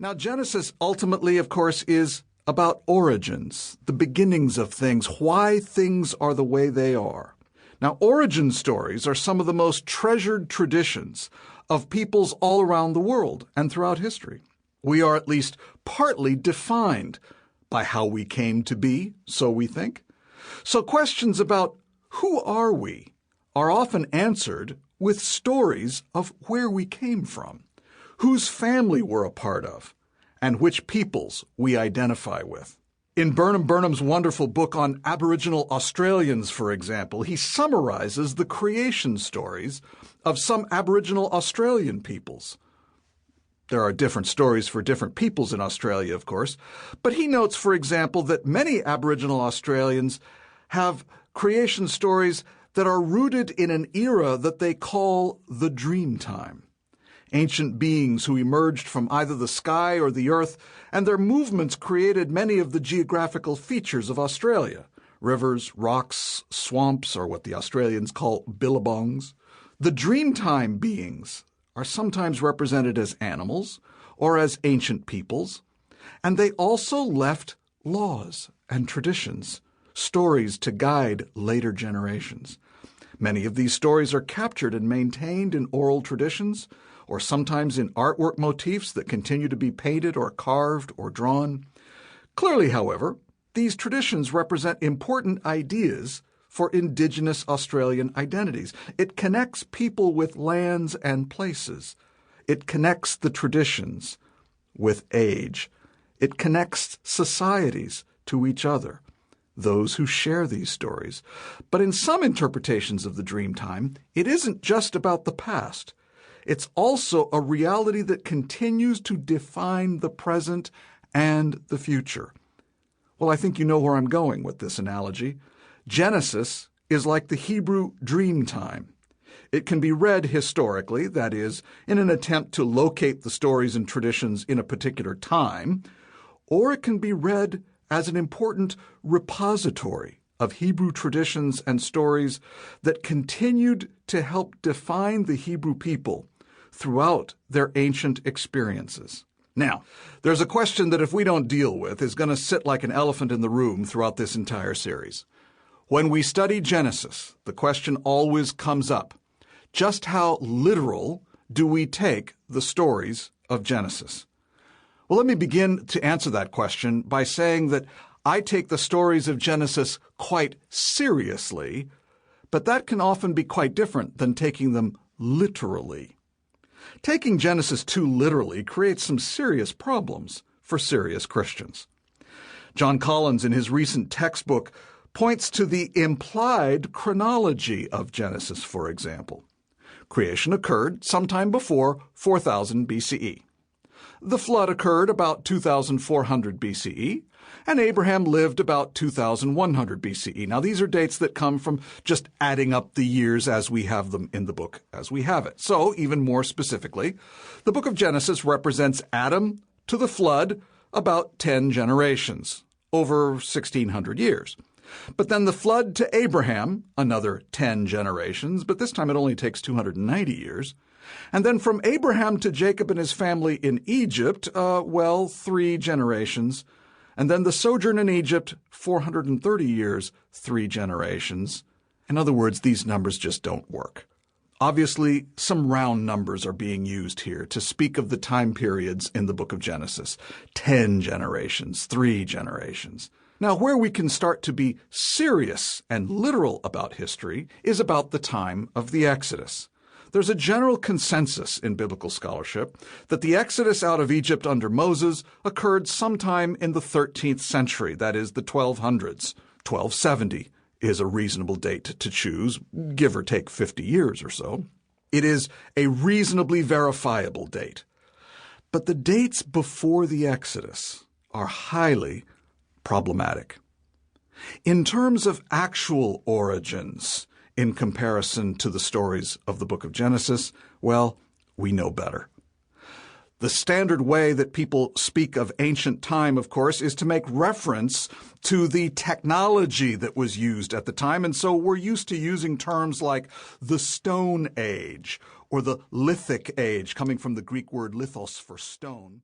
Now, Genesis ultimately, of course, is about origins, the beginnings of things, why things are the way they are. Now, origin stories are some of the most treasured traditions of peoples all around the world and throughout history. We are at least partly defined by how we came to be, so we think. So questions about who are we are often answered with stories of where we came from, whose family we're a part of, and which peoples we identify with. In Burnham Burnham's wonderful book on Aboriginal Australians, for example, he summarizes the creation stories of some Aboriginal Australian peoples. There are different stories for different peoples in Australia, of course, but he notes, for example, that many Aboriginal Australians have creation stories that are rooted in an era that they call the Dreamtime. Ancient beings who emerged from either the sky or the earth, and their movements created many of the geographical features of Australia. Rivers, rocks, swamps, or what the Australians call billabongs. The Dreamtime beings are sometimes represented as animals or as ancient peoples, and they also left laws and traditions, stories to guide later generations. Many of these stories are captured and maintained in oral traditions, or sometimes in artwork motifs that continue to be painted or carved or drawn. Clearly, however, these traditions represent important ideas for Indigenous Australian identities. It connects people with lands and places. It connects the traditions with age. It connects societies to each other, those who share these stories. But in some interpretations of the Dreamtime, it isn't just about the past. It's also a reality that continues to define the present and the future. Well, I think you know where I'm going with this analogy. Genesis is like the Hebrew Dreamtime. It can be read historically, that is, in an attempt to locate the stories and traditions in a particular time, or it can be read as an important repository of Hebrew traditions and stories that continued to help define the Hebrew people throughout their ancient experiences. Now, there's a question that if we don't deal with is going to sit like an elephant in the room throughout this entire series. When we study Genesis, the question always comes up: just how literal do we take the stories of Genesis? Well, let me begin to answer that question by saying that I take the stories of Genesis quite seriously, but that can often be quite different than taking them literally. Taking Genesis too literally creates some serious problems for serious Christians. John Collins, in his recent textbook, points to the implied chronology of Genesis, for example. Creation occurred sometime before 4000 BCE. The flood occurred about 2400 BCE, and Abraham lived about 2100 BCE. Now, these are dates that come from just adding up the years as we have them in the book as we have it. So, even more specifically, the book of Genesis represents Adam to the flood about 10 generations, over 1600 years. But then the flood to Abraham, another 10 generations, but this time it only takes 290 years. And then from Abraham to Jacob and his family in Egypt, 3 generations. And then the sojourn in Egypt, 430 years, 3 generations. In other words, these numbers just don't work. Obviously, some round numbers are being used here to speak of the time periods in the book of Genesis. 10 generations, 3 generations. Now, where we can start to be serious and literal about history is about the time of the Exodus. There's a general consensus in biblical scholarship that the Exodus out of Egypt under Moses occurred sometime in the 13th century, that is, the 1200s. 1270 is a reasonable date to choose, give or take 50 years or so. It is a reasonably verifiable date. But the dates before the Exodus are highly problematic. In terms of actual origins, in comparison to the stories of the book of Genesis, well, we know better. The standard way that people speak of ancient time, of course, is to make reference to the technology that was used at the time, and so we're used to using terms like the Stone Age or the Lithic Age, coming from the Greek word lithos for stone.